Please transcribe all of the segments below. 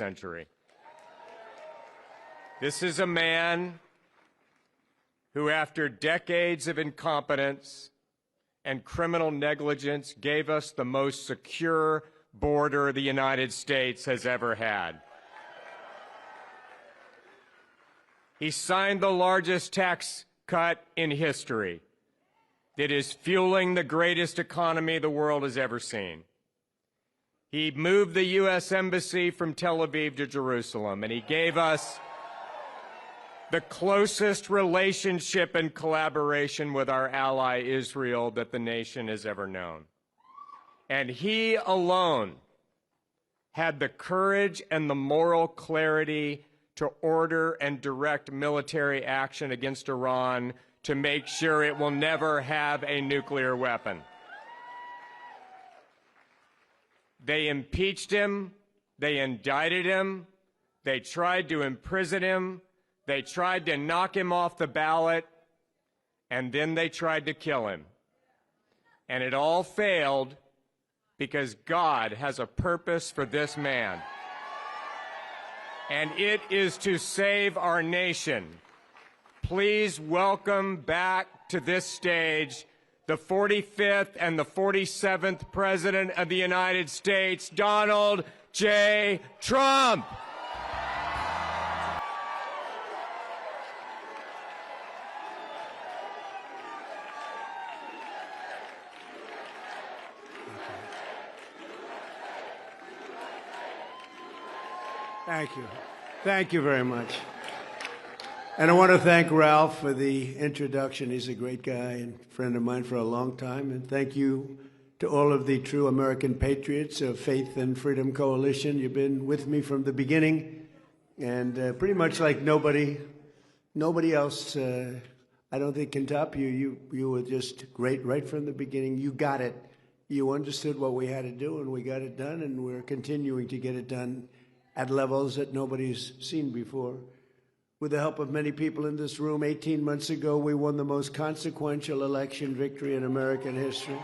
century. This is a man who, after decades of incompetence and criminal negligence, gave us the most secure border the United States has ever had. He signed the largest tax cut in history that is fueling the greatest economy the world has ever seen. He moved the U.S. Embassy from Tel Aviv to Jerusalem, and he gave us the closest relationship and collaboration with our ally Israel that the nation has ever known. And he alone had the courage and the moral clarity to order and direct military action against Iran to make sure it will never have a nuclear weapon. They impeached him, they indicted him, they tried to imprison him, they tried to knock him off the ballot, and then they tried to kill him. And it all failed because God has a purpose for this man. And it is to save our nation. Please welcome back to this stage the 45th and the 47th President of the United States, Donald J. Trump. Thank you. Thank you very much. And I want to thank Ralph for the introduction. He's a great guy and friend of mine for a long time. And thank you to all of the true American patriots of Faith and Freedom Coalition. You've been with me from the beginning. And pretty much like nobody else, I don't think can top you. You were just great right from the beginning. You got it. You understood what we had to do, and we got it done. And we're continuing to get it done at levels that nobody's seen before. With the help of many people in this room, 18 months ago, we won the most consequential election victory in American history.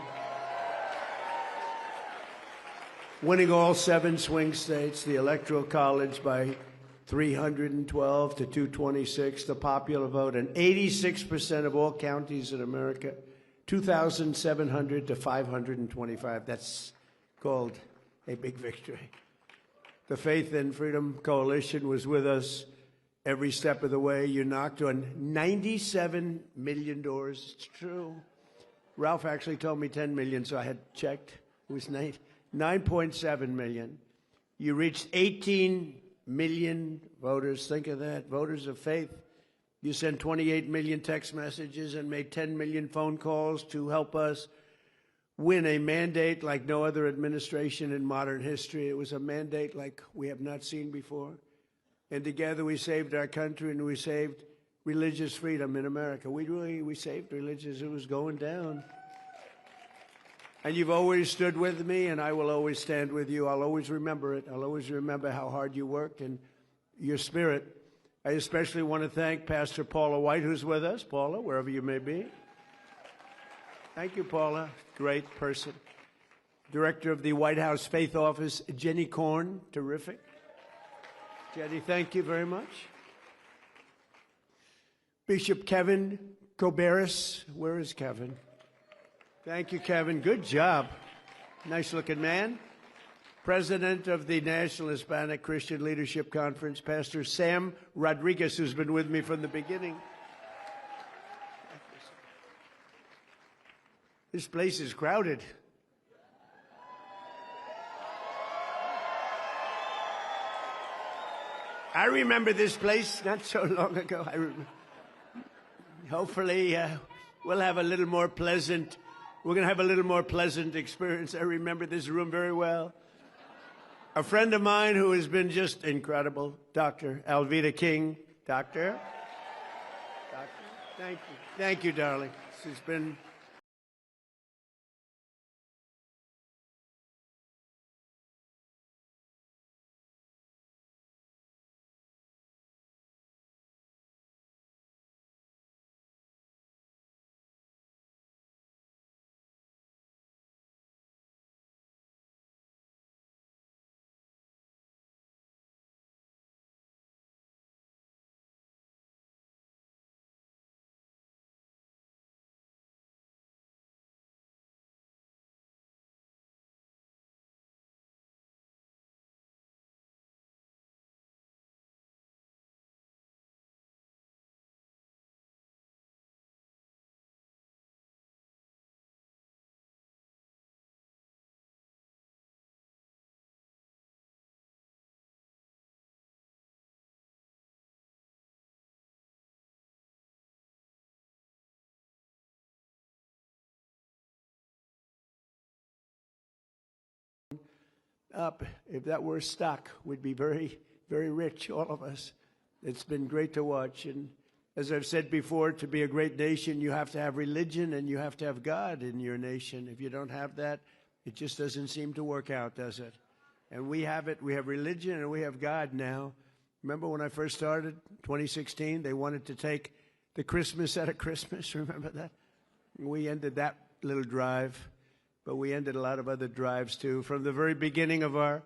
Winning all 7 swing states, the Electoral College by 312 to 226, the popular vote, and 86% of all counties in America, 2,700 to 525. That's called a big victory. The Faith and Freedom Coalition was with us every step of the way. You knocked on 97 million doors. It's true. Ralph actually told me 10 million, so I had checked. It was 9.7 million. You reached 18 million voters. Think of that. Voters of faith. You sent 28 million text messages and made 10 million phone calls to help us win a mandate like no other administration in modern history. It was a mandate like we have not seen before. And together we saved our country and we saved religious freedom in America. We saved religious. It was going down. And you've always stood with me, and I will always stand with you. I'll always remember it. I'll always remember how hard you worked and your spirit. I especially want to thank Pastor Paula White, who's with us. Paula, wherever you may be. Thank you, Paula. Great person. Director of the White House Faith Office, Jenny Korn. Terrific. Jenny, thank you very much. Bishop Kevin Koberis. Where is Kevin? Thank you, Kevin. Good job. Nice-looking man. President of the National Hispanic Christian Leadership Conference, Pastor Sam Rodriguez, who's been with me from the beginning. This place is crowded. I remember this place not so long ago. Hopefully, we'll have a little more pleasant. We're going to have a little more pleasant experience. I remember this room very well. A friend of mine who has been just incredible, Dr. Alveda King. Doctor, thank you. Thank you, darling. This has been up. If that were stock, we'd be very, very rich, all of us. It's been great to watch. And as I've said before, to be a great nation, you have to have religion and you have to have God in your nation. If you don't have that, it just doesn't seem to work out, does it? And we have it. We have religion and we have God now. Remember when I first started, 2016, they wanted to take the Christmas out of Christmas. Remember that? We ended that little drive, but we ended a lot of other drives too. From the very beginning of our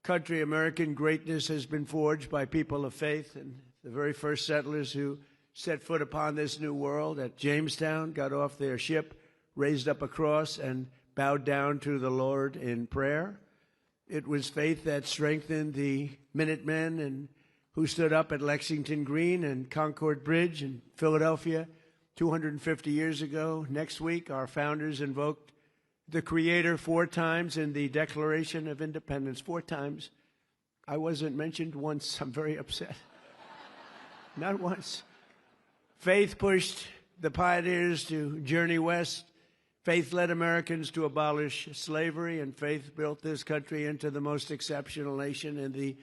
country, American greatness has been forged by people of faith, and the very first settlers who set foot upon this new world at Jamestown got off their ship, raised up a cross, and bowed down to the Lord in prayer. It was faith that strengthened the Minutemen and who stood up at Lexington Green and Concord Bridge in Philadelphia 250 years ago. Next week, our founders invoked the Creator 4 times in the Declaration of Independence. 4 times. I wasn't mentioned once. I'm very upset. Not once. Faith pushed the pioneers to journey west. Faith led Americans to abolish slavery, and faith built this country into the most exceptional nation in the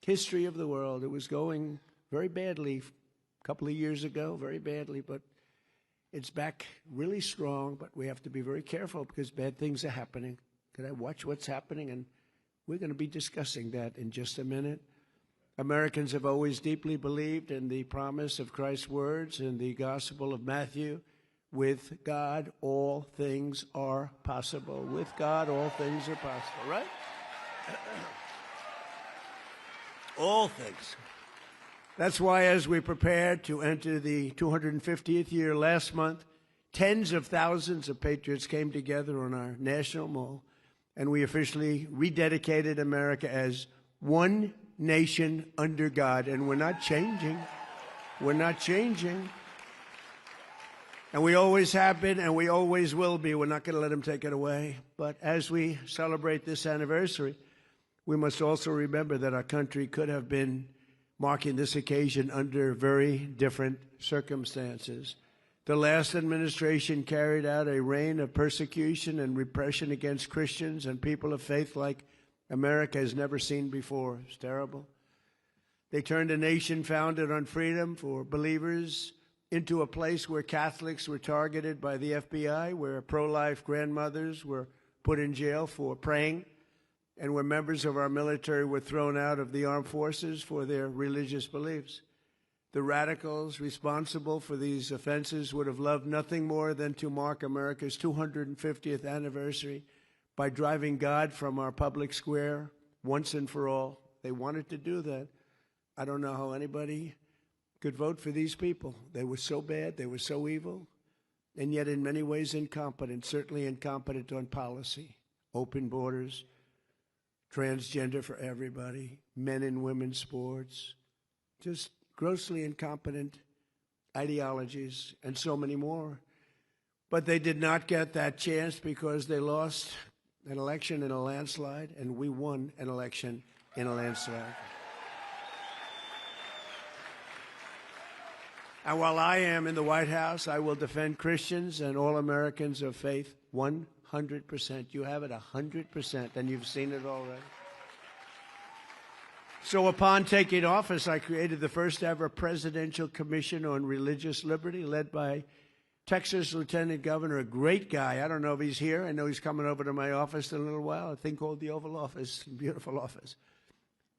history of the world. It was going very badly a couple of years ago, very badly, but it's back really strong. But we have to be very careful because bad things are happening. Can I watch what's happening? And we're going to be discussing that in just a minute. Americans have always deeply believed in the promise of Christ's words in the Gospel of Matthew. With God, all things are possible. With God, all things are possible, right? All things. That's why as we prepare to enter the 250th year last month, tens of thousands of patriots came together on our National Mall, and we officially rededicated America as one nation under God. And we're not changing. We're not changing. And we always have been, and we always will be. We're not going to let them take it away. But as we celebrate this anniversary, we must also remember that our country could have been marking this occasion under very different circumstances. The last administration carried out a reign of persecution and repression against Christians and people of faith like America has never seen before. It's terrible. They turned a nation founded on freedom for believers into a place where Catholics were targeted by the FBI, where pro-life grandmothers were put in jail for praying, and where members of our military were thrown out of the armed forces for their religious beliefs. The radicals responsible for these offenses would have loved nothing more than to mark America's 250th anniversary by driving God from our public square once and for all. They wanted to do that. I don't know how anybody could vote for these people. They were so bad, they were so evil, and yet in many ways incompetent, certainly incompetent on policy, open borders, transgender for everybody, men and women's sports, just grossly incompetent ideologies, and so many more. But they did not get that chance because they lost an election in a landslide, and we won an election in a landslide. And while I am in the White House, I will defend Christians and all Americans of faith 100%. You have it 100%, and you've seen it already. So upon taking office, I created the first ever Presidential Commission on Religious Liberty, led by Texas Lieutenant Governor, a great guy. I don't know if he's here. I know he's coming over to my office in a little while, a thing called the Oval Office, beautiful office.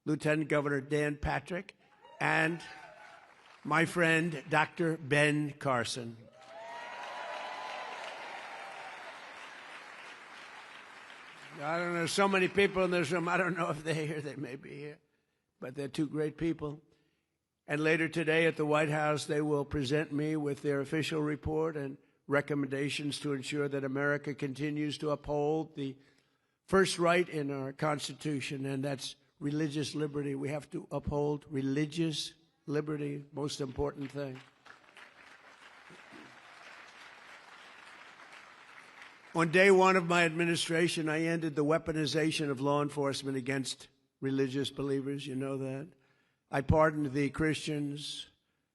Lieutenant Governor Dan Patrick, and my friend, Dr. Ben Carson. I don't know, so many people in this room, I don't know if they're here, they may be here, but they're two great people. And later today at the White House, they will present me with their official report and recommendations to ensure that America continues to uphold the first right in our Constitution, and that's religious liberty. We have to uphold religious liberty, most important thing. On day one of my administration, I ended the weaponization of law enforcement against religious believers. You know that. I pardoned the Christians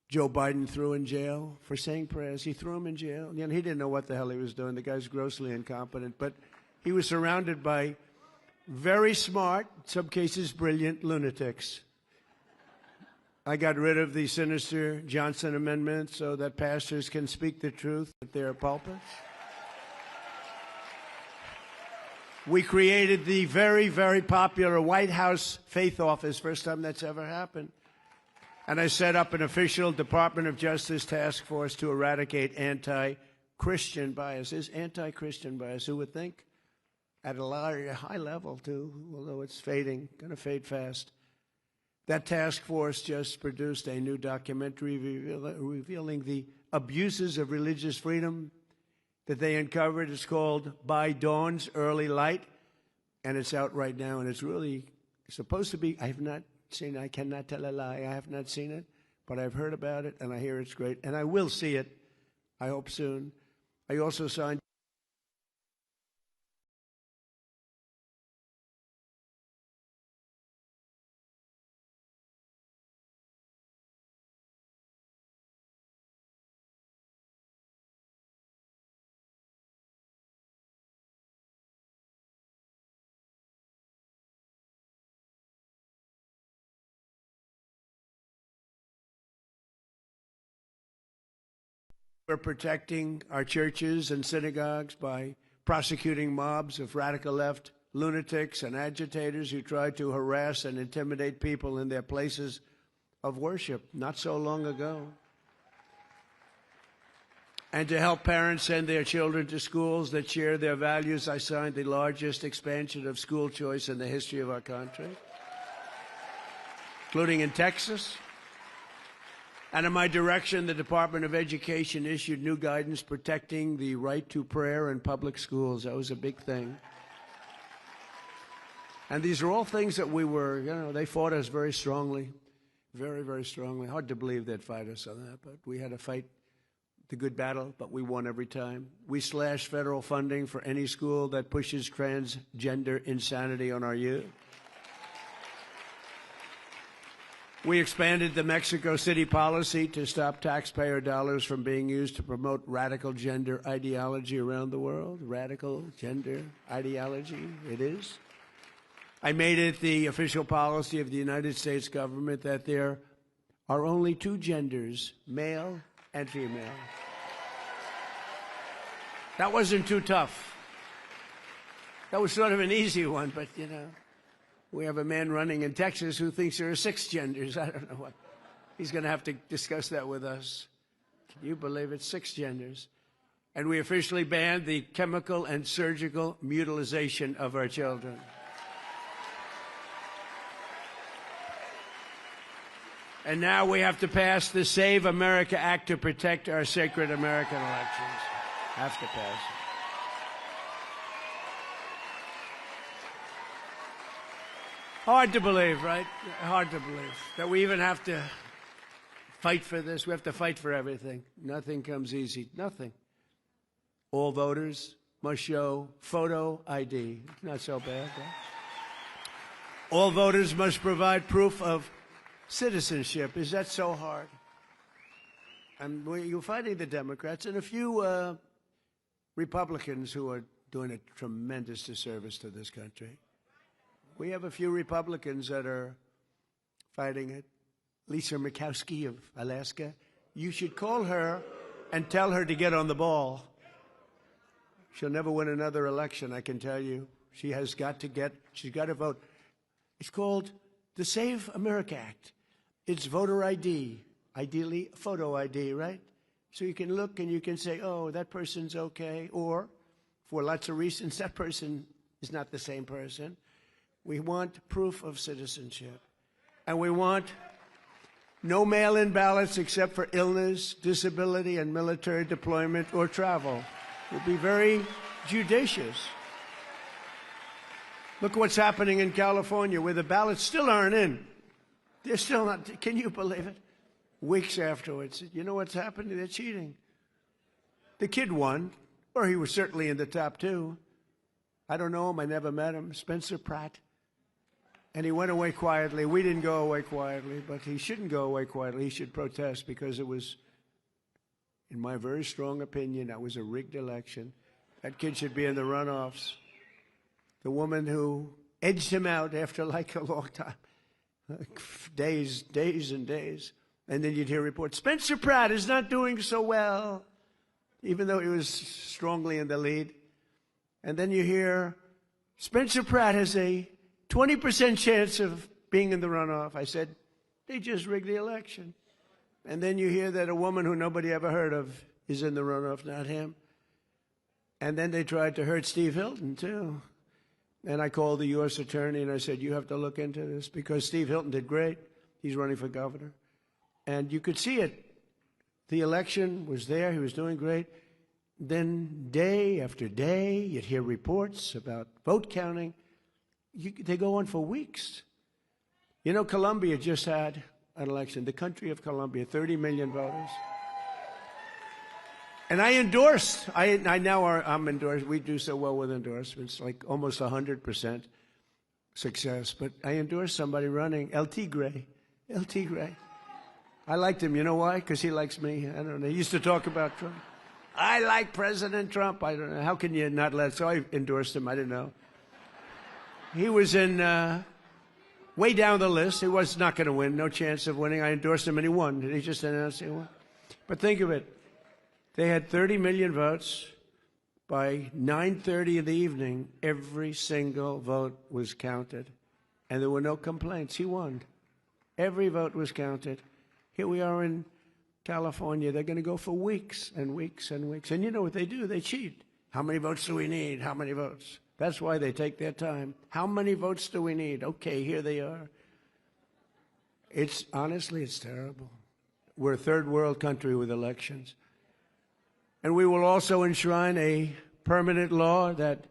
Joe Biden threw in jail for saying prayers. He threw him in jail. He didn't know what the hell he was doing. The guy's grossly incompetent. But he was surrounded by very smart, in some cases brilliant lunatics. I got rid of the sinister Johnson Amendment so that pastors can speak the truth at their pulpits. We created the very, very popular White House Faith Office, first time that's ever happened. And I set up an official Department of Justice task force to eradicate anti-Christian biases. Anti-Christian bias, who would think? At a high level, too, although it's fading, going to fade fast. That task force just produced a new documentary revealing the abuses of religious freedom that they uncovered. It's called By Dawn's Early Light, and it's out right now, and it's really supposed to be, I have not seen it, I cannot tell a lie, I have not seen it, but I've heard about it, and I hear it's great, and I will see it, I hope soon. I also signed We're protecting our churches and synagogues by prosecuting mobs of radical left lunatics and agitators who try to harass and intimidate people in their places of worship not so long ago. And to help parents send their children to schools that share their values, I signed the largest expansion of school choice in the history of our country, including in Texas. And in my direction, the Department of Education issued new guidance protecting the right to prayer in public schools. That was a big thing. And these are all things that we were, they fought us very strongly, very, very strongly. Hard to believe they'd fight us on that, but we had to fight the good battle, but we won every time. We slashed federal funding for any school that pushes transgender insanity on our youth. We expanded the Mexico City policy to stop taxpayer dollars from being used to promote radical gender ideology around the world. Radical gender ideology, it is. I made it the official policy of the United States government that there are only two genders, male and female. That wasn't too tough. That was sort of an easy one, but we have a man running in Texas who thinks there are 6 genders. I don't know what. He's going to have to discuss that with us. Can you believe it? 6 genders. And we officially banned the chemical and surgical mutilization of our children. And now we have to pass the Save America Act to protect our sacred American elections. Have to pass it. Hard to believe, right? Hard to believe that we even have to fight for this. We have to fight for everything. Nothing comes easy. Nothing. All voters must show photo ID. Not so bad, right? All voters must provide proof of citizenship. Is that so hard? And you're fighting the Democrats and a few Republicans who are doing a tremendous disservice to this country. We have a few Republicans that are fighting it. Lisa Murkowski of Alaska. You should call her and tell her to get on the ball. She'll never win another election, I can tell you. She's got to vote. It's called the Save America Act. It's voter ID, ideally photo ID, right? So you can look and you can say, oh, that person's okay. Or, for lots of reasons, that person is not the same person. We want proof of citizenship. And we want no mail-in ballots except for illness, disability, and military deployment or travel. We'll be very judicious. Look what's happening in California, where the ballots still aren't in. They're still not. Can you believe it? Weeks afterwards. You know what's happening? They're cheating. The kid won, or he was certainly in the top 2. I don't know him. I never met him. Spencer Pratt. And he went away quietly. We didn't go away quietly, but he shouldn't go away quietly. He should protest because it was, in my very strong opinion, that was a rigged election. That kid should be in the runoffs. The woman who edged him out after like a long time, days and days. And then you'd hear reports, Spencer Pratt is not doing so well, even though he was strongly in the lead. And then you hear, Spencer Pratt has a 20% chance of being in the runoff. I said, they just rigged the election. And then you hear that a woman who nobody ever heard of is in the runoff, not him. And then they tried to hurt Steve Hilton, too. And I called the U.S. attorney and I said, you have to look into this because Steve Hilton did great. He's running for governor. And you could see it. The election was there. He was doing great. Then day after day, you'd hear reports about vote counting. They go on for weeks. You know, Colombia just had an election, the country of Colombia, 30 million voters. And I endorsed. I'm endorsed. We do so well with endorsements, like almost 100% success. But I endorsed somebody running, El Tigre. El Tigre. I liked him. You know why? Because he likes me. I don't know. He used to talk about Trump. I like President Trump. I don't know. How can you not let? So I endorsed him. I didn't know. He was in way down the list. He was not going to win. No chance of winning. I endorsed him and he won. Did he just announce he won? But think of it. They had 30 million votes. By 9:30 in the evening, every single vote was counted. And there were no complaints. He won. Every vote was counted. Here we are in California. They're going to go for weeks and weeks and weeks. And you know what they do? They cheat. How many votes do we need? How many votes? That's why they take their time. How many votes do we need? Okay, here they are. Honestly, it's terrible. We're a third world country with elections. And we will also enshrine a permanent law that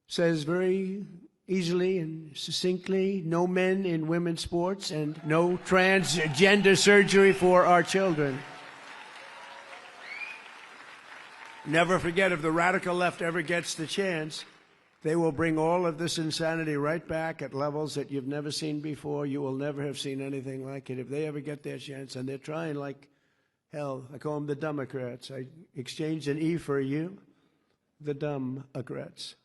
says very easily and succinctly, no men in women's sports and no transgender surgery for our children. Never forget, if the radical left ever gets the chance, they will bring all of this insanity right back at levels that you've never seen before. You will never have seen anything like it if they ever get their chance. And they're trying like hell. I call them the Democrats. I exchanged an E for a U. The Democrats.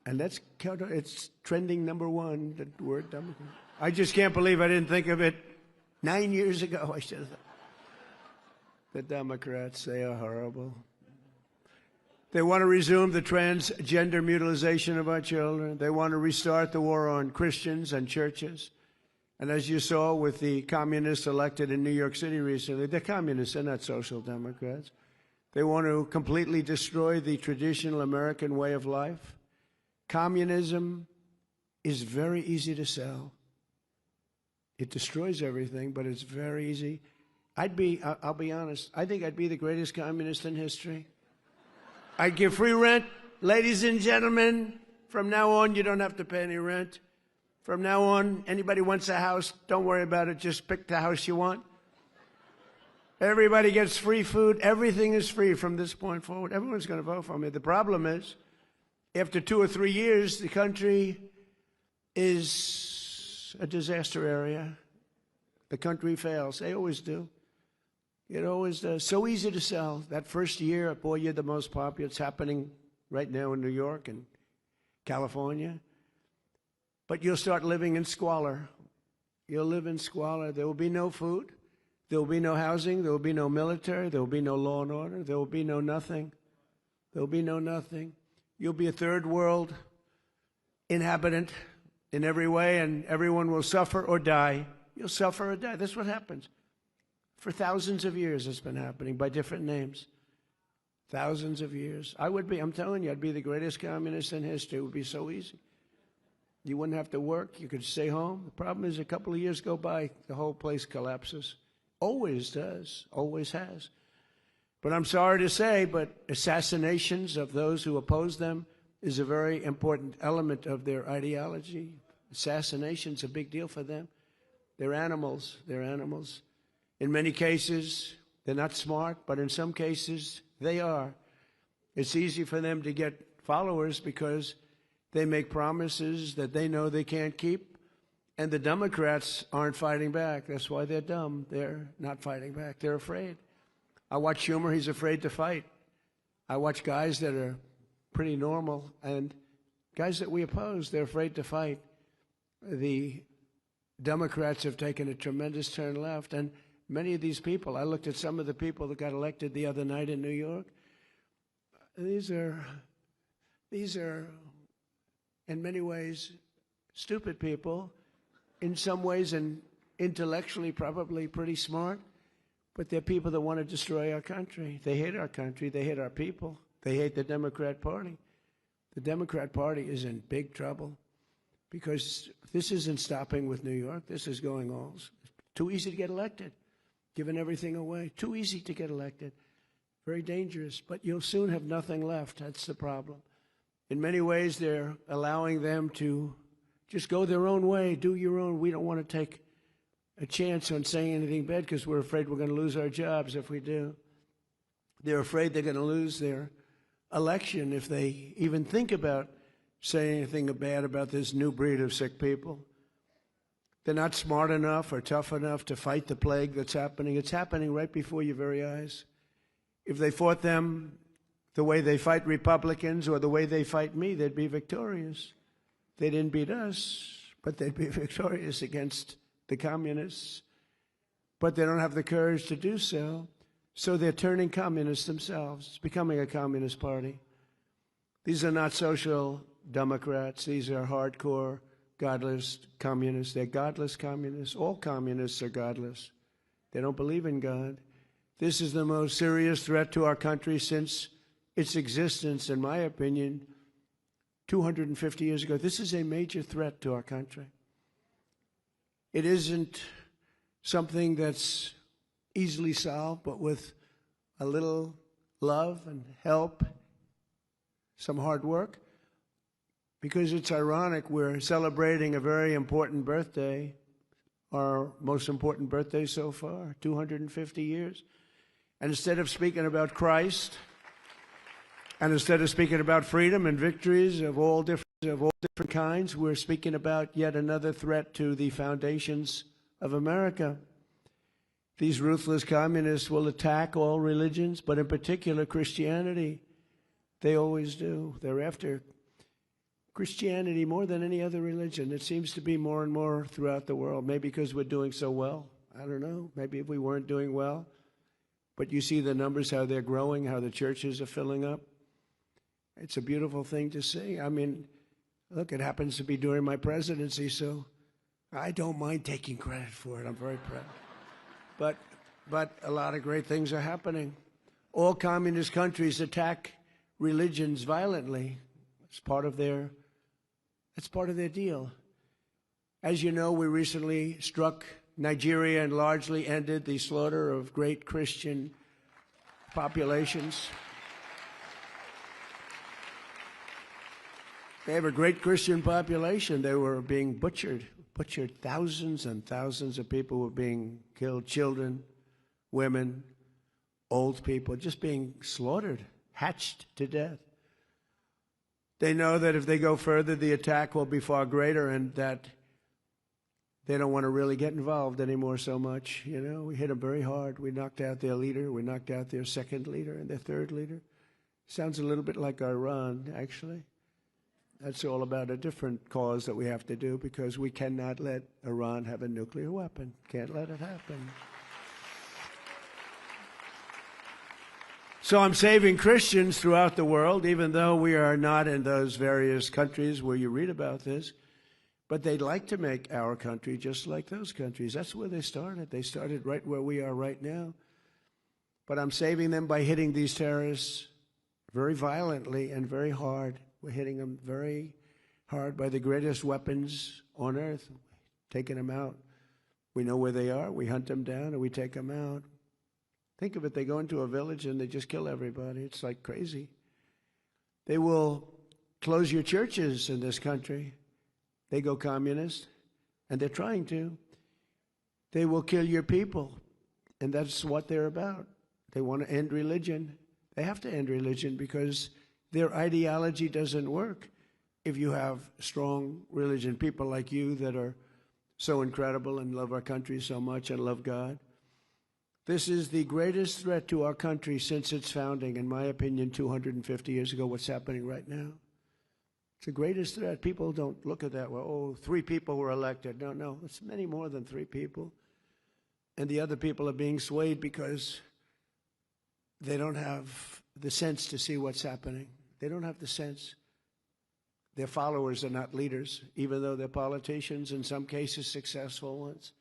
And it's trending number one, the word Democrat. I just can't believe I didn't think of it 9 years ago. I should have thought. The Democrats, they are horrible. They want to resume the transgender mutilation of our children. They want to restart the war on Christians and churches. And as you saw with the communists elected in New York City recently, they're communists, they're not social democrats. They want to completely destroy the traditional American way of life. Communism is very easy to sell. It destroys everything, but it's very easy. I'll be honest, I think I'd be the greatest communist in history. I'd give free rent. Ladies and gentlemen, from now on, you don't have to pay any rent. From now on, anybody wants a house, don't worry about it. Just pick the house you want. Everybody gets free food. Everything is free from this point forward. Everyone's going to vote for me. The problem is, after 2 or 3 years, the country is a disaster area. The country fails. They always do. It always does. So easy to sell. That first year, boy, you're the most popular. It's happening right now in New York and California. But you'll start living in squalor. You'll live in squalor. There will be no food. There will be no housing. There will be no military. There will be no law and order. There will be no nothing. There will be no nothing. You'll be a third world inhabitant in every way, and everyone will suffer or die. You'll suffer or die. That's what happens. For thousands of years it's been happening by different names. Thousands of years. I'm telling you, I'd be the greatest communist in history. It would be so easy. You wouldn't have to work. You could stay home. The problem is a couple of years go by, the whole place collapses. Always does. Always has. But I'm sorry to say, but assassinations of those who oppose them is a very important element of their ideology. Assassination's a big deal for them. They're animals. They're animals. In many cases, they're not smart, but in some cases, they are. It's easy for them to get followers because they make promises that they know they can't keep, and the Democrats aren't fighting back. That's why they're dumb. They're not fighting back. They're afraid. I watch Schumer. He's afraid to fight. I watch guys that are pretty normal and guys that we oppose. They're afraid to fight. The Democrats have taken a tremendous turn left, and many of these people, I looked at some of the people that got elected the other night in New York. These are in many ways stupid people, in some ways and intellectually probably pretty smart, but they're people that want to destroy our country. They hate our country. They hate our people. They hate the Democrat Party. The Democrat Party is in big trouble because this isn't stopping with New York. This is going on. It's too easy to get elected, giving everything away. Too easy to get elected. Very dangerous, but you'll soon have nothing left. That's the problem. In many ways, they're allowing them to just go their own way, do your own. We don't want to take a chance on saying anything bad because we're afraid we're going to lose our jobs if we do. They're afraid they're going to lose their election if they even think about saying anything bad about this new breed of sick people. They're not smart enough or tough enough to fight the plague that's happening. It's happening right before your very eyes. If they fought them the way they fight Republicans or the way they fight me, they'd be victorious. They didn't beat us, but they'd be victorious against the communists. But they don't have the courage to do so, so they're turning communists themselves. It's becoming a communist party. These are not social Democrats. These are hardcore, godless communists. They're godless communists. All communists are godless. They don't believe in God. This is the most serious threat to our country since its existence, in my opinion, 250 years ago. This is a major threat to our country. It isn't something that's easily solved, but with a little love and help, some hard work, because it's ironic we're celebrating a very important birthday, our most important birthday so far, 250 years. And instead of speaking about Christ, and instead of speaking about freedom and victories of all different kinds, we're speaking about yet another threat to the foundations of America. These ruthless communists will attack all religions, but in particular Christianity. They always do. They're after Christianity more than any other religion. It seems to be more and more throughout the world, maybe because we're doing so well. I don't know. Maybe if we weren't doing well. But you see the numbers, how they're growing, how the churches are filling up. It's a beautiful thing to see. I mean, look, it happens to be during my presidency, so I don't mind taking credit for it. I'm very proud. But a lot of great things are happening. All communist countries attack religions violently. It's part of their deal. As you know, we recently struck Nigeria and largely ended the slaughter of great Christian populations. They have a great Christian population. They were being butchered. Thousands and thousands of people were being killed. Children, women, old people, just being slaughtered, hatched to death. They know that if they go further, the attack will be far greater, and that they don't want to really get involved anymore so much. You know, we hit them very hard. We knocked out their leader. We knocked out their second leader and their third leader. Sounds a little bit like Iran, actually. That's all about a different cause that we have to do, because we cannot let Iran have a nuclear weapon. Can't let it happen. So I'm saving Christians throughout the world, even though we are not in those various countries where you read about this. But they'd like to make our country just like those countries. That's where they started. They started right where we are right now. But I'm saving them by hitting these terrorists very violently and very hard. We're hitting them very hard by the greatest weapons on earth, taking them out. We know where they are. We hunt them down and we take them out. Think of it. They go into a village and they just kill everybody. It's like crazy. They will close your churches in this country. They go communist, and they're trying to. They will kill your people, and that's what they're about. They want to end religion. They have to end religion because their ideology doesn't work if you have strong religion. People like you that are so incredible and love our country so much and love God. This is the greatest threat to our country since its founding, in my opinion, 250 years ago, what's happening right now. the greatest threat. People don't look at that, well, oh, 3 people were elected. No, no, it's many more than 3 people. And the other people are being swayed because they don't have the sense to see what's happening. They don't have the sense. Their followers are not leaders, even though they're politicians, in some cases successful ones.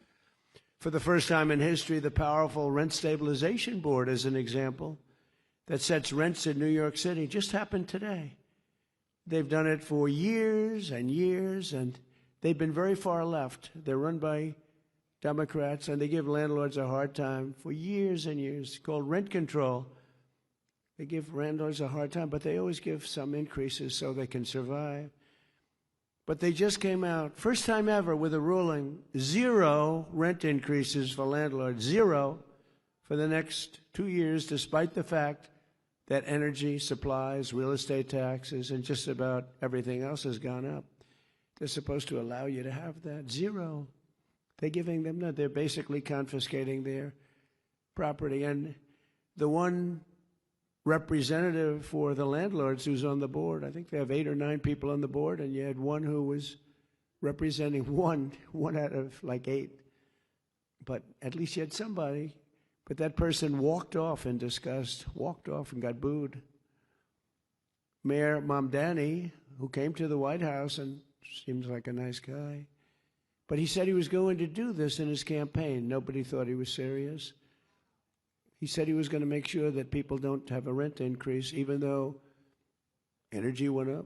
For the first time in history, the powerful Rent Stabilization Board, as an example, that sets rents in New York City, just happened today. They've done it for years and years, and they've been very far left. They're run by Democrats, and they give landlords a hard time for years and years. It's called rent control. They give landlords a hard time, but they always give some increases so they can survive. But they just came out, first time ever, with a ruling, 0 rent increases for landlords, 0 for the next 2 years, despite the fact that energy, supplies, real estate taxes, and just about everything else has gone up. They're supposed to allow you to have that. 0. They're giving them that. They're basically confiscating their property. And the one representative for the landlords who's on the board, I think they have 8 or 9 people on the board, and you had one who was representing one out of like 8. But at least you had somebody. But that person walked off in disgust, walked off and got booed. Mayor Mamdani, who came to the White House and seems like a nice guy, but he said he was going to do this in his campaign. Nobody thought he was serious. He said he was going to make sure that people don't have a rent increase, even though energy went up.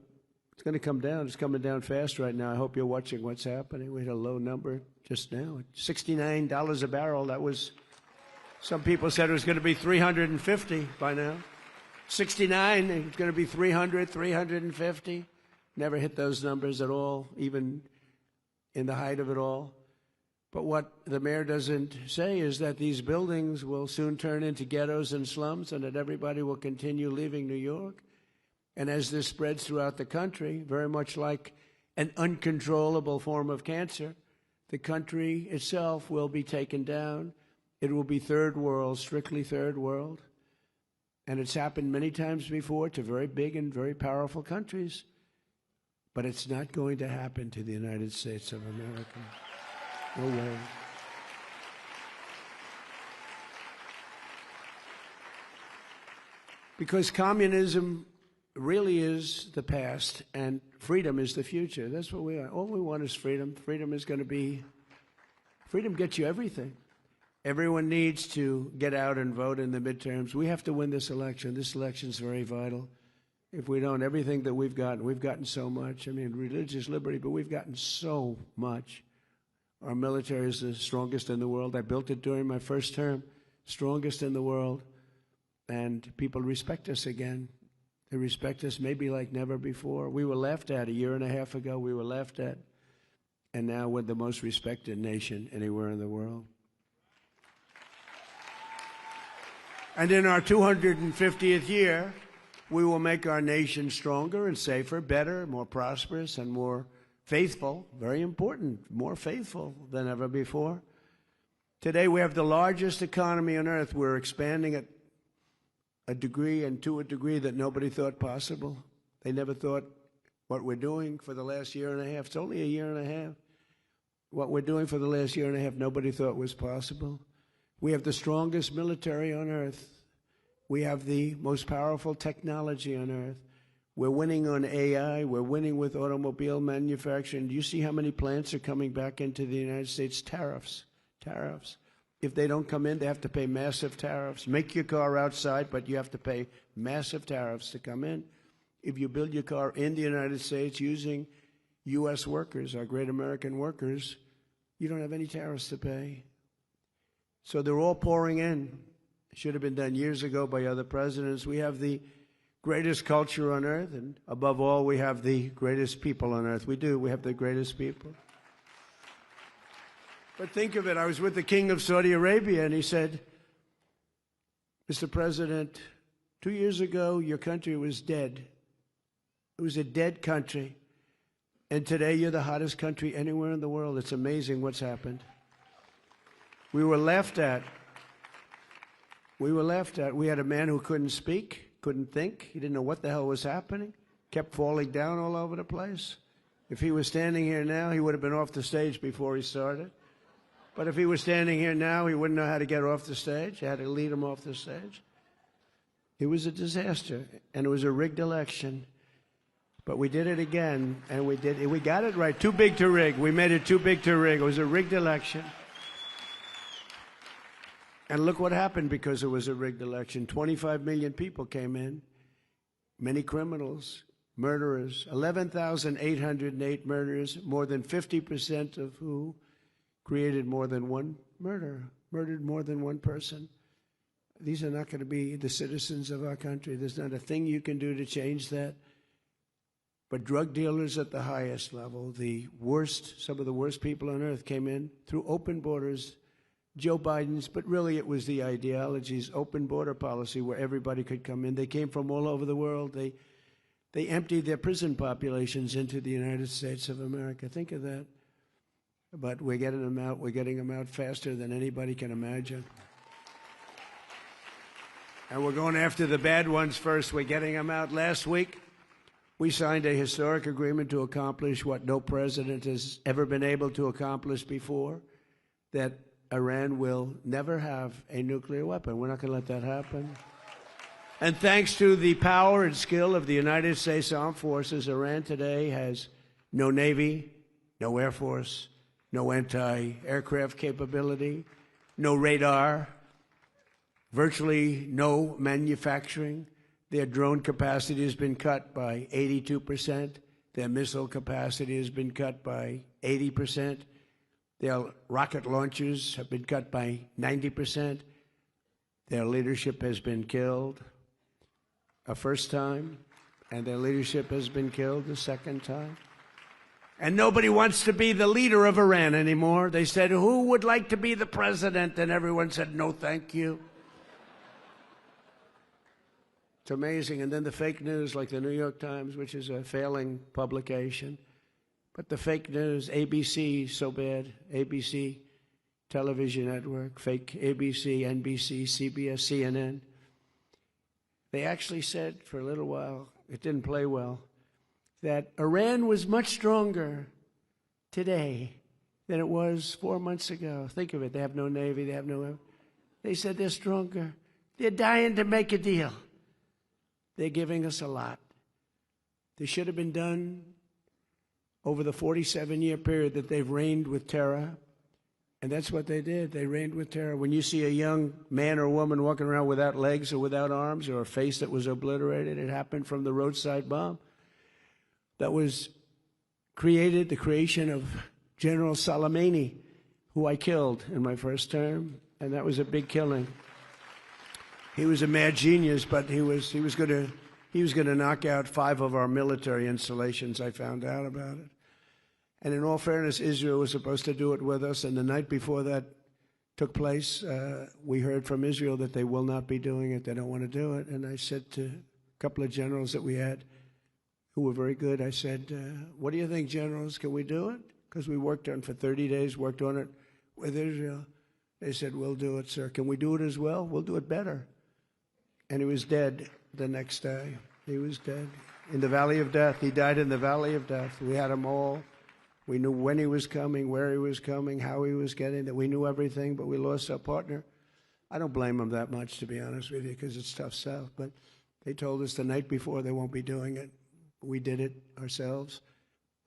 It's going to come down. It's coming down fast right now. I hope you're watching what's happening. We had a low number just now, $69 a barrel. That was, some people said it was going to be $350 by now. 69, it's going to be 300, 350. Never hit those numbers at all, even in the height of it all. But what the mayor doesn't say is that these buildings will soon turn into ghettos and slums, and that everybody will continue leaving New York. And as this spreads throughout the country, very much like an uncontrollable form of cancer, the country itself will be taken down. It will be third world, strictly third world. And it's happened many times before to very big and very powerful countries. But it's not going to happen to the United States of America. No way. Because communism really is the past and freedom is the future. That's what we are. All we want is freedom. Freedom is going to be, freedom gets you everything. Everyone needs to get out and vote in the midterms. We have to win this election. This election is very vital. If we don't, everything that we've gotten so much. I mean, religious liberty, but we've gotten so much. Our military is the strongest in the world. I built it during my first term, strongest in the world. And people respect us again. They respect us maybe like never before. We were laughed at a year and a half ago. We were laughed at. And now we're the most respected nation anywhere in the world. And in our 250th year, we will make our nation stronger and safer, better, more prosperous, and more faithful. Very important, more faithful than ever before. Today, we have the largest economy on earth. We're expanding at a degree and to a degree that nobody thought possible. They never thought what we're doing for the last year and a half. It's only a year and a half. What we're doing for the last year and a half, nobody thought was possible. We have the strongest military on earth. We have the most powerful technology on earth. We're winning on AI. We're winning with automobile manufacturing. Do you see how many plants are coming back into the United States? Tariffs. Tariffs. If they don't come in, they have to pay massive tariffs. Make your car outside, but you have to pay massive tariffs to come in. If you build your car in the United States using U.S. workers, our great American workers, you don't have any tariffs to pay. So they're all pouring in. It should have been done years ago by other presidents. We have the greatest culture on earth, and above all, we have the greatest people on earth. We do. We have the greatest people. But think of it. I was with the King of Saudi Arabia, and he said, Mr. President, 2 years ago, your country was dead. It was a dead country. And today, you're the hottest country anywhere in the world. It's amazing what's happened. We were laughed at. We were laughed at. We had a man who couldn't speak, couldn't think. He didn't know what the hell was happening. kept falling down all over the place. If he was standing here now, he would have been off the stage before he started. But if he was standing here now, he wouldn't know how to get off the stage. You had to lead him off the stage. It was a disaster, and it was a rigged election. But we did it again, and we got it right. Too big to rig. We made it too big to rig. It was a rigged election. And look what happened because it was a rigged election. 25 million people came in, many criminals, murderers, 11,808 murderers, more than 50% of who created more than one murder, murdered more than one person. These are not going to be the citizens of our country. There's not a thing you can do to change that. But drug dealers at the highest level, the worst, some of the worst people on earth came in through open borders, Joe Biden's, but really it was the Ideology's open border policy where everybody could come in. They came from all over the world. They emptied their prison populations into the United States of America. Think of that. But we're getting them out. We're getting them out faster than anybody can imagine. And we're going after the bad ones first. We're getting them out. Last week, we signed a historic agreement to accomplish what no president has ever been able to accomplish before, that Iran will never have a nuclear weapon. We're not going to let that happen. And thanks to the power and skill of the United States Armed Forces, Iran today has no Navy, no Air Force, no anti-aircraft capability, no radar, virtually no manufacturing. Their drone capacity has been cut by 82%. Their missile capacity has been cut by 80%. Their rocket launchers have been cut by 90%. Their leadership has been killed a first time, and their leadership has been killed a second time. And nobody wants to be the leader of Iran anymore. They said, who would like to be the president? And everyone said, no, thank you. It's amazing. And then the fake news, like the New York Times, which is a failing publication. But the fake news, ABC, so bad. ABC television network, fake ABC, NBC, CBS, CNN. They actually said for a little while, it didn't play well, that Iran was much stronger today than it was 4 months ago. Think of it. They have no Navy. They have no... They said they're stronger. They're dying to make a deal. They're giving us a lot. They should have been done over the 47-year period that they've reigned with terror. And that's what they did. They reigned with terror. When you see a young man or woman walking around without legs or without arms or a face that was obliterated, it happened from the roadside bomb. That was created, the creation of General Soleimani, who I killed in my first term, and that was a big killing. He was a mad genius, but he was going to knock out 5 of our military installations. I found out about it. And in all fairness, Israel was supposed to do it with us, and the night before that took place, we heard from Israel that they will not be doing it. They don't want to do it. And I said to a couple of generals that we had, who were very good, I said, what do you think, generals? Can we do it? Because we worked on it for 30 days, worked on it with Israel. They said, we'll do it, sir. Can we do it as well? We'll do it better. And he was dead the next day. He was dead in the valley of death. He died in the valley of death. We had him all. We knew when he was coming, where he was coming, how he was getting it. We knew everything, but we lost our partner. I don't blame him that much, to be honest with you, because it's tough stuff. But they told us the night before they won't be doing it. We did it ourselves,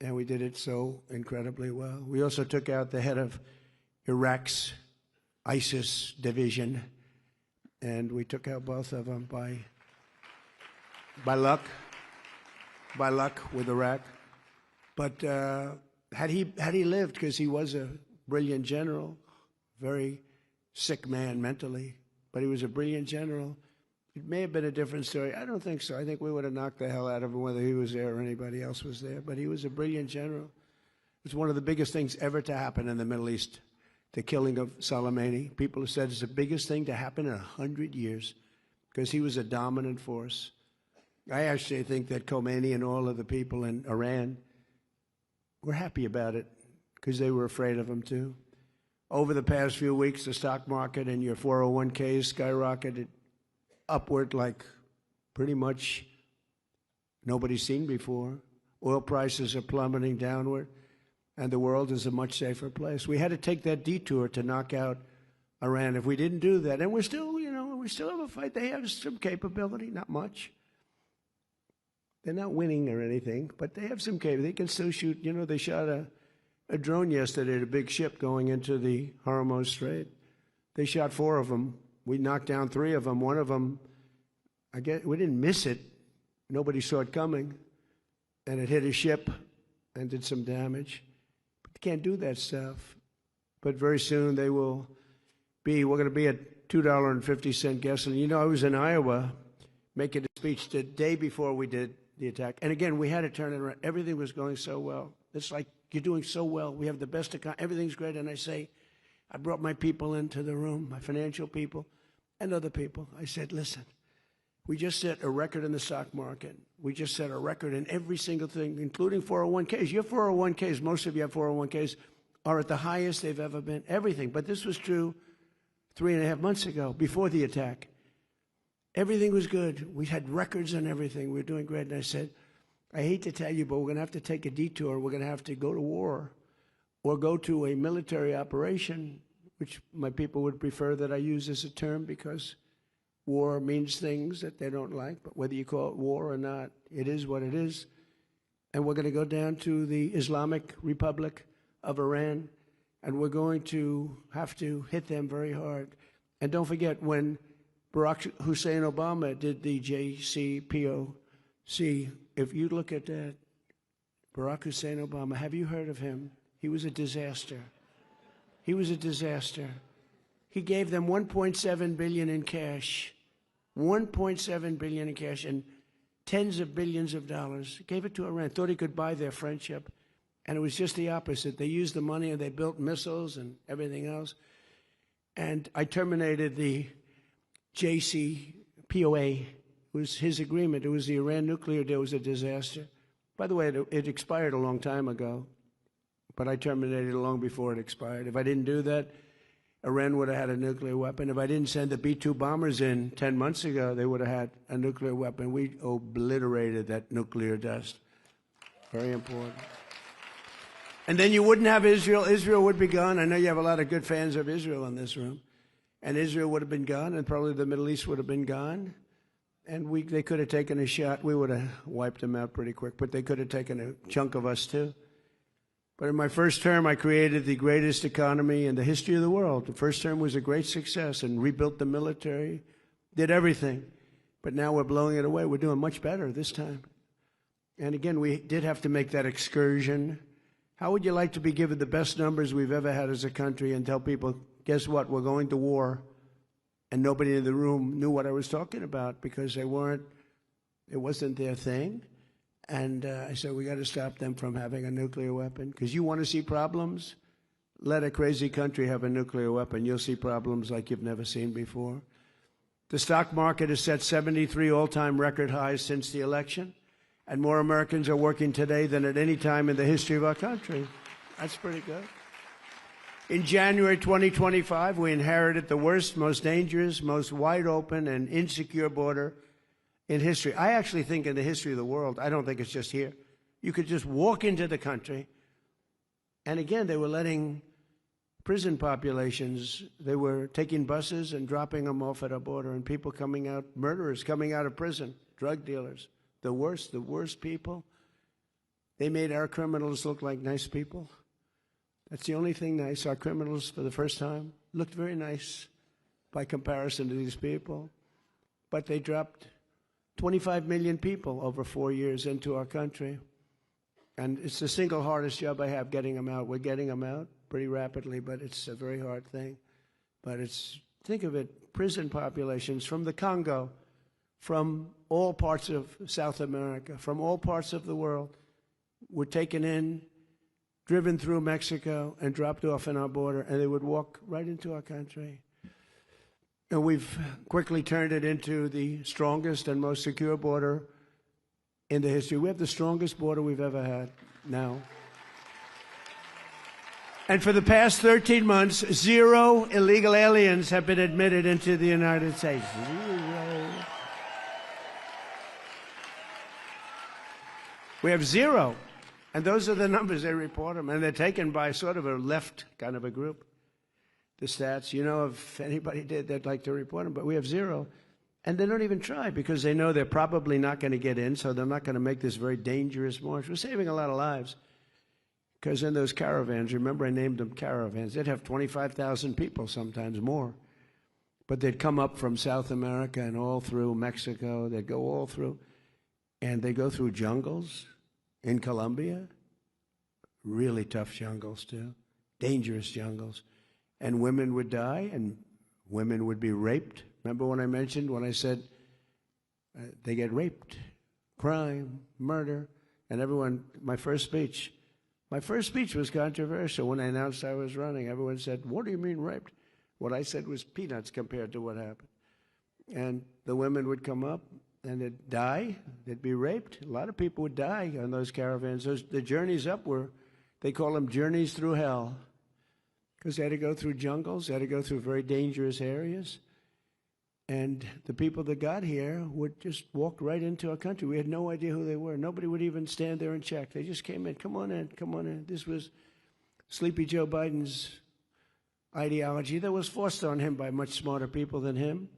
and we did it so incredibly well. We also took out the head of Iraq's ISIS division, and we took out both of them by luck with Iraq. But had he lived, because he was a brilliant general, very sick man mentally, but he was a brilliant general, it may have been a different story. I don't think so. I think we would have knocked the hell out of him whether he was there or anybody else was there. But he was a brilliant general. It was one of the biggest things ever to happen in the Middle East, the killing of Soleimani. People have said it's the biggest thing to happen in 100 years because he was a dominant force. I actually think that Khomeini and all of the people in Iran were happy about it because they were afraid of him too. Over the past few weeks, the stock market and your 401ks skyrocketed upward like pretty much nobody's seen before. Oil prices are plummeting downward, and the world is a much safer place. We had to take that detour to knock out Iran. If we didn't do that, and we're still, we still have a fight. They have some capability, not much. They're not winning or anything, but they have some capability. They can still shoot. They shot a drone yesterday at a big ship going into the Hormuz Strait. They shot 4 of them. We knocked down 3 of them. One of them, I guess, we didn't miss it. Nobody saw it coming. And it hit a ship and did some damage. But they can't do that stuff. But very soon we're going to be at $2.50 gasoline. I was in Iowa making a speech the day before we did the attack. And again, we had to turn it around. Everything was going so well. It's like, you're doing so well. We have the best economy. Everything's great. And I brought my people into the room, my financial people and other people. I said, listen, we just set a record in the stock market. We just set a record in every single thing, including 401ks. Your 401ks, most of you have 401ks, are at the highest they've ever been, everything. But this was true 3.5 months ago, before the attack. Everything was good. We had records and everything. We were doing great. And I said, I hate to tell you, but we're going to have to take a detour. We're going to have to go to war or go to a military operation, which my people would prefer that I use as a term because war means things that they don't like. But whether you call it war or not, it is what it is. And we're going to go down to the Islamic Republic of Iran, and we're going to have to hit them very hard. And don't forget, when Barack Hussein Obama did the JCPOC, if you look at that, Barack Hussein Obama, have you heard of him? He was a disaster. He was a disaster. He gave them $1.7 billion in cash, $1.7 billion in cash, and tens of billions of dollars. Gave it to Iran. Thought he could buy their friendship, and it was just the opposite. They used the money and they built missiles and everything else. And I terminated the JCPOA. It was his agreement. It was the Iran nuclear deal. It was a disaster. By the way, it expired a long time ago, but I terminated it long before it expired. If I didn't do that, Iran would have had a nuclear weapon. If I didn't send the B-2 bombers in 10 months ago, they would have had a nuclear weapon. We obliterated that nuclear dust. Very important. And then you wouldn't have Israel. Israel would be gone. I know you have a lot of good fans of Israel in this room. And Israel would have been gone, and probably the Middle East would have been gone. And they could have taken a shot. We would have wiped them out pretty quick, but they could have taken a chunk of us too. But in my first term, I created the greatest economy in the history of the world. The first term was a great success and rebuilt the military, did everything. But now we're blowing it away. We're doing much better this time. And again, we did have to make that excursion. How would you like to be given the best numbers we've ever had as a country and tell people, guess what, we're going to war? And nobody in the room knew what I was talking about because it wasn't their thing. And I said, we got to stop them from having a nuclear weapon. Because you want to see problems? Let a crazy country have a nuclear weapon. You'll see problems like you've never seen before. The stock market has set 73 all-time record highs since the election. And more Americans are working today than at any time in the history of our country. That's pretty good. In January 2025, we inherited the worst, most dangerous, most wide-open and insecure border in history. I actually think in the history of the world. I don't think it's just here. You could just walk into the country, and again, they were letting prison populations, they were taking buses and dropping them off at our border, and people coming out, murderers coming out of prison, drug dealers, the worst people. They made our criminals look like nice people. That's the only thing nice. Our criminals, for the first time, looked very nice by comparison to these people. But they dropped 25 million people over 4 years into our country. And it's the single hardest job I have, getting them out. We're getting them out pretty rapidly, but it's a very hard thing. But think of it, prison populations from the Congo, from all parts of South America, from all parts of the world, were taken in, driven through Mexico, and dropped off in our border, and they would walk right into our country. And we've quickly turned it into the strongest and most secure border in the history. We have the strongest border we've ever had now. And for the past 13 months, 0 illegal aliens have been admitted into the United States. 0. We have zero. And those are the numbers, they report them. And they're taken by sort of a left kind of a group. The stats, you know, if anybody did, they'd like to report them. But we have zero. And they don't even try because they know they're probably not going to get in, so they're not going to make this very dangerous march. We're saving a lot of lives. Because in those caravans, remember I named them caravans, they'd have 25,000 people, sometimes more. But they'd come up from South America and all through Mexico. They'd go all through. And they go through jungles in Colombia. Really tough jungles, too. Dangerous jungles. And women would die, and women would be raped. Remember when I said they get raped, crime, murder, and everyone, my first speech was controversial. When I announced I was running, everyone said, "What do you mean raped?" What I said was peanuts compared to what happened. And the women would come up and they'd die, they'd be raped. A lot of people would die on those caravans. The journeys up they call them journeys through hell. Because they had to go through jungles, they had to go through very dangerous areas. And the people that got here would just walk right into our country. We had no idea who they were. Nobody would even stand there and check. They just came in. Come on in, come on in. This was Sleepy Joe Biden's ideology that was forced on him by much smarter people than him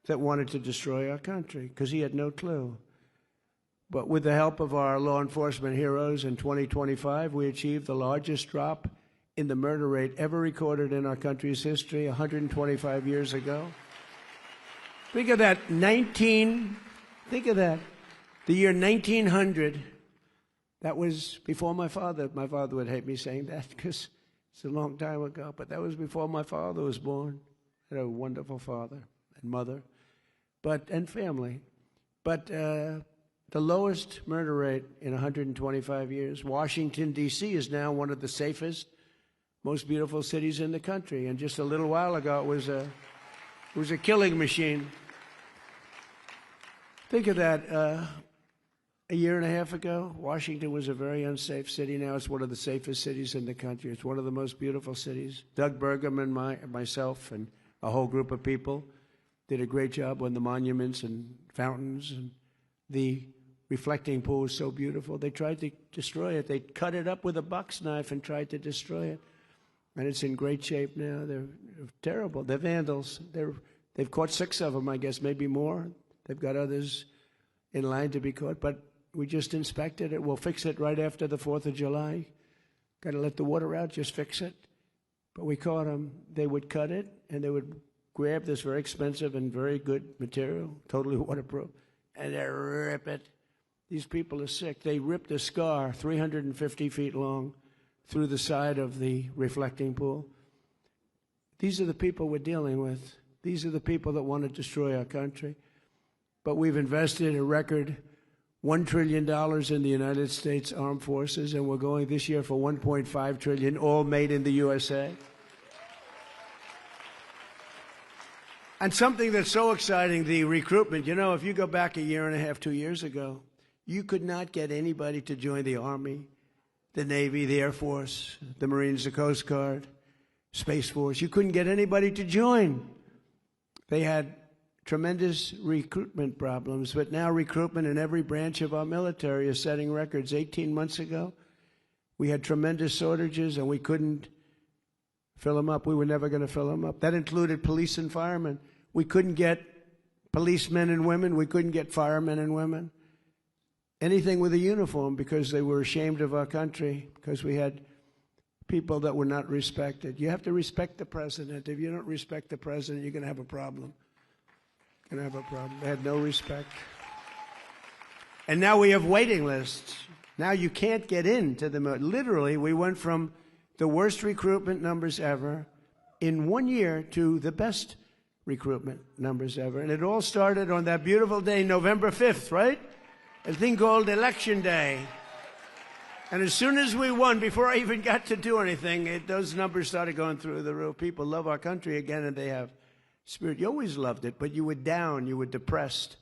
that wanted to destroy our country because he had no clue. But with the help of our law enforcement heroes in 2025, we achieved the largest drop in the murder rate ever recorded in our country's history 125 years ago. Think of that, think of that. The year 1900, that was before my father. My father would hate me saying that because it's a long time ago, but that was before my father was born. I had a wonderful father and mother, and family. But the lowest murder rate in 125 years. Washington, D.C. is now one of the safest, most beautiful cities in the country. And just a little while ago, it was a killing machine. Think of that. A year and a half ago, Washington was a very unsafe city. Now it's one of the safest cities in the country. It's one of the most beautiful cities. Doug Burgum and myself and a whole group of people did a great job on the monuments and fountains. And the reflecting pool was so beautiful. They tried to destroy it. They cut it up with a box knife and tried to destroy it. And it's in great shape now. They're terrible. They're vandals. They've caught 6 of them, I guess, maybe more. They've got others in line to be caught. But we just inspected it. We'll fix it right after the 4th of July. Got to let the water out, just fix it. But we caught them. They would cut it, and they would grab this very expensive and very good material, totally waterproof, and they rip it. These people are sick. They ripped a scar 350 feet long through the side of the reflecting pool. These are the people we're dealing with. These are the people that want to destroy our country. But we've invested a record $1 trillion in the United States Armed Forces, and we're going this year for $1.5 trillion, all made in the USA. And something that's so exciting, the recruitment. You know, if you go back a year and a half, 2 years ago, you could not get anybody to join the Army, the Navy, the Air Force, the Marines, the Coast Guard, Space Force. You couldn't get anybody to join. They had tremendous recruitment problems, but now recruitment in every branch of our military is setting records. 18 months ago, we had tremendous shortages, and we couldn't fill them up. We were never going to fill them up. That included police and firemen. We couldn't get policemen and women. We couldn't get firemen and women. Anything with a uniform, because they were ashamed of our country, because we had people that were not respected. You have to respect the president. If you don't respect the president, you're going to have a problem. You're going to have a problem. They had no respect. And now we have waiting lists. Now you can't get into the military. Literally, we went from the worst recruitment numbers ever in 1 year to the best recruitment numbers ever. And it all started on that beautiful day, November 5th, right? A thing called Election Day. And as soon as we won, before I even got to do anything, those numbers started going through the roof. People love our country again, and they have spirit. You always loved it, but you were down, you were depressed.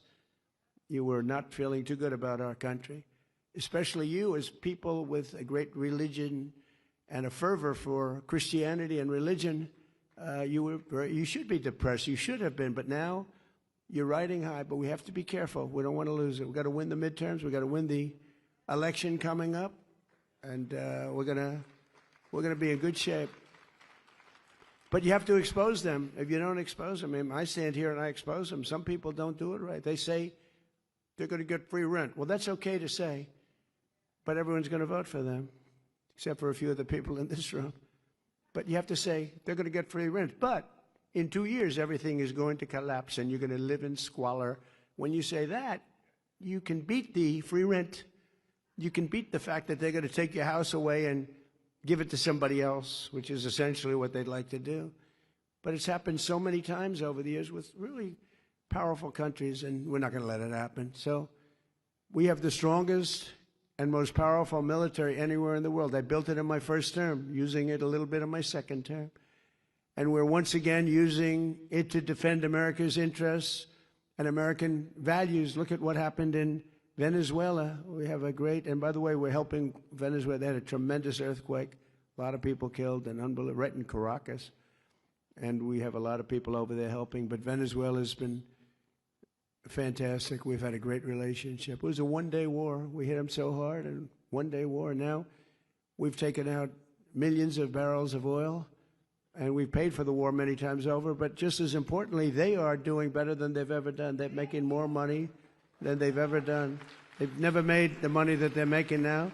You were not feeling too good about our country, especially you as people with a great religion and a fervor for Christianity and religion. You should be depressed. You should have been, but now you're riding high. But we have to be careful. We don't want to lose it. We've got to win the midterms. We've got to win the election coming up, and we're gonna be in good shape. But you have to expose them. If you don't expose them, I mean, I stand here and I expose them. Some people don't do it right. They say they're going to get free rent. Well, that's okay to say, but everyone's going to vote for them, except for a few of the people in this room. But you have to say they're going to get free rent. But in 2 years, everything is going to collapse and you're going to live in squalor. When you say that, you can beat the free rent. You can beat the fact that they're going to take your house away and give it to somebody else, which is essentially what they'd like to do. But it's happened so many times over the years with really powerful countries, and we're not going to let it happen. So we have the strongest and most powerful military anywhere in the world. I built it in my first term, using it a little bit in my second term. And we're once again using it to defend America's interests and American values. Look at what happened in Venezuela. We have a great, and by the way, we're helping Venezuela. They had a tremendous earthquake, a lot of people killed, and unbelievable, right in Caracas. And we have a lot of people over there helping. But Venezuela's been fantastic. We've had a great relationship. It was a one-day war. We hit them so hard, and one-day war. Now we've taken out millions of barrels of oil, and we've paid for the war many times over. But just as importantly, they are doing better than they've ever done. They're making more money than they've ever done. They've never made the money that they're making now.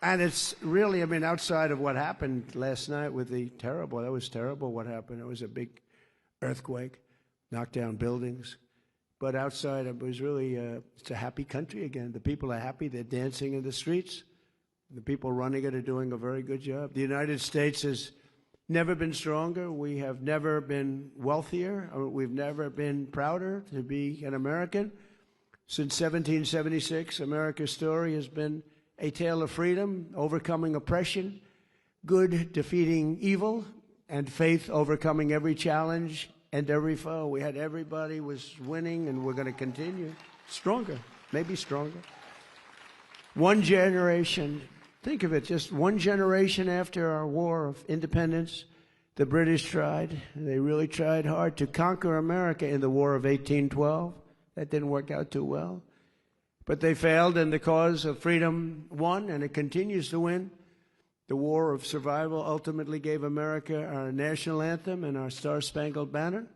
And it's really, I mean, outside of what happened last night with the terrible, that was terrible what happened. It was a big earthquake, knocked down buildings. But outside, it was really, it's a happy country again. The people are happy. They're dancing in the streets. The people running it are doing a very good job. The United States has never been stronger. We have never been wealthier. We've never been prouder to be an American. Since 1776, America's story has been a tale of freedom, overcoming oppression, good defeating evil, and faith overcoming every challenge and every foe. We had everybody was winning, and we're going to continue stronger, maybe stronger. One generation, think of it, just one generation after our war of independence, the British tried, they really tried hard to conquer America in the War of 1812. That didn't work out too well. But they failed, and the cause of freedom won, and it continues to win. The War of Survival ultimately gave America our national anthem and our Star-Spangled Banner.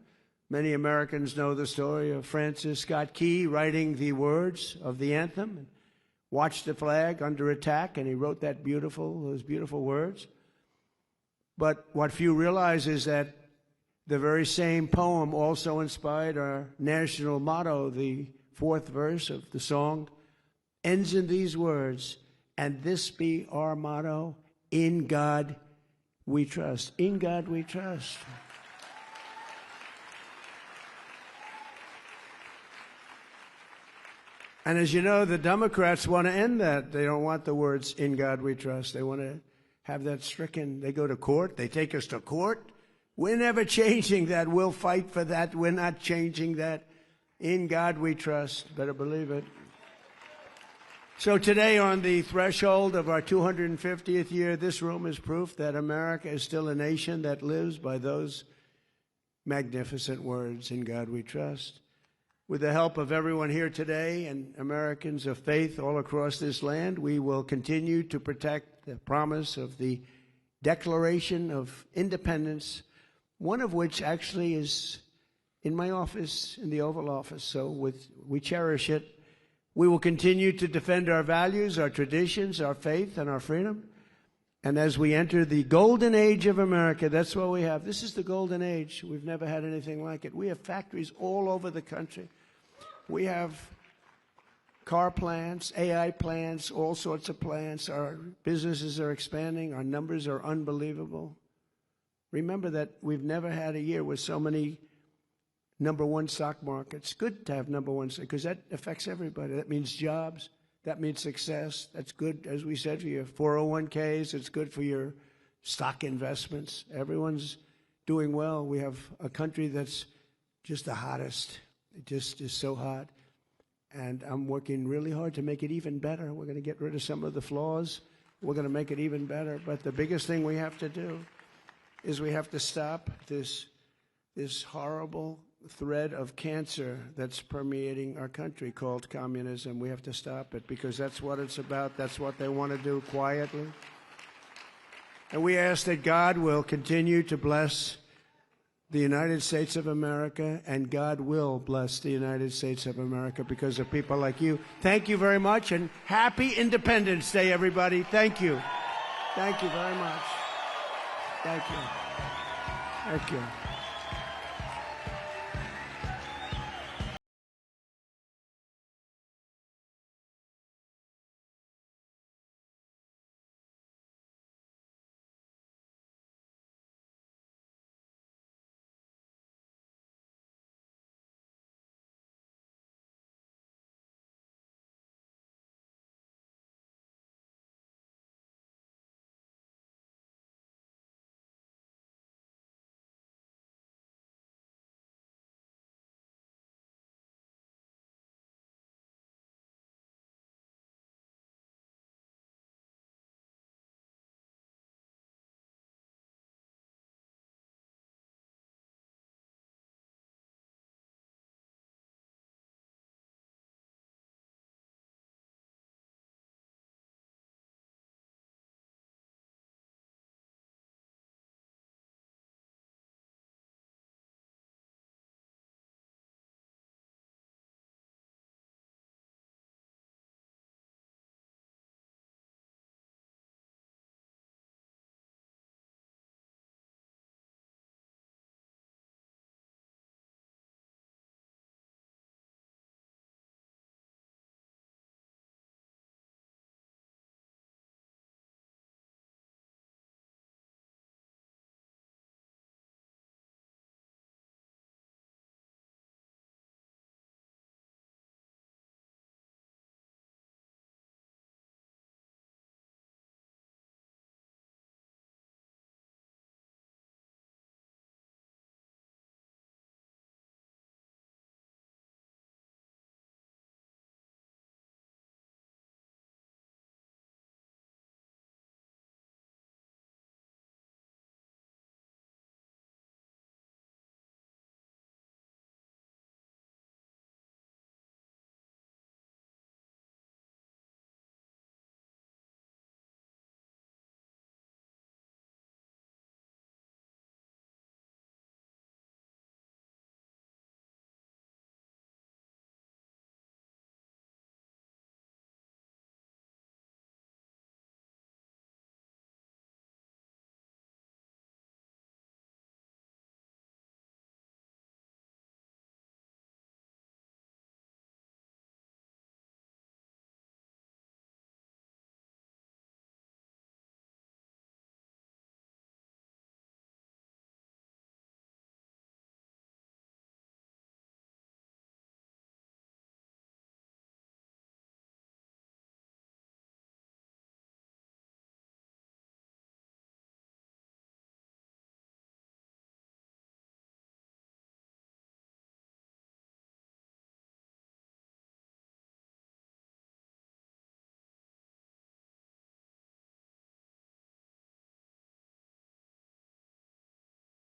Many Americans know the story of Francis Scott Key writing the words of the anthem, and watched the flag under attack, and he wrote those beautiful words. But what few realize is that the very same poem also inspired our national motto. The fourth verse of the song ends in these words, and this be our motto, in God we trust. In God we trust. And as you know, the Democrats want to end that. They don't want the words, in God we trust. They want to have that stricken. They go to court. They take us to court. We're never changing that. We'll fight for that. We're not changing that. In God we trust. Better believe it. So today, on the threshold of our 250th year, this room is proof that America is still a nation that lives by those magnificent words, in God we trust. With the help of everyone here today and Americans of faith all across this land, we will continue to protect the promise of the Declaration of Independence, one of which actually is in my office, in the Oval Office. So we cherish it. We will continue to defend our values, our traditions, our faith, and our freedom. And as we enter the golden age of America, that's what we have. This is the golden age. We've never had anything like it. We have factories all over the country. We have car plants, AI plants, all sorts of plants. Our businesses are expanding. Our numbers are unbelievable. Remember that we've never had a year with so many number one stock markets. Good to have number one, because that affects everybody. That means jobs. That means success. That's good, as we said, for your 401ks. It's good for your stock investments. Everyone's doing well. We have a country that's just the hottest. It just is so hot. And I'm working really hard to make it even better. We're going to get rid of some of the flaws. We're going to make it even better. But the biggest thing we have to do is we have to stop this horrible thread of cancer that's permeating our country called communism. We have to stop it because that's what it's about. That's what they want to do quietly. And we ask that God will continue to bless the United States of America, and God will bless the United States of America because of people like you. Thank you very much, and happy Independence Day, everybody. Thank you. Thank you very much. Thank you. Thank you.